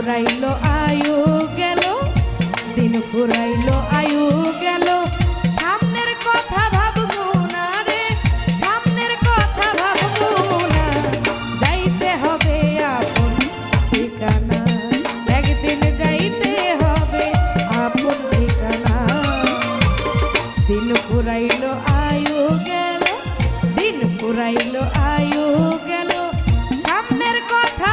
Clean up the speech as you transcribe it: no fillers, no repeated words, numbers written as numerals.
ফুরাইলো আয়ু গেল, দিন ফুরাইলো আয়ু গেল, সামনের কথা ভাববো না রে, সামনের কথা ভাববো না, যাইতে হবে আপন ঠিকানা, একদিন যাইতে হবে আপন ঠিকানা। দিন ফুরাইলো আয়ু গেল, দিন ফুরাইলো আয়ু গেল, সামনের কথা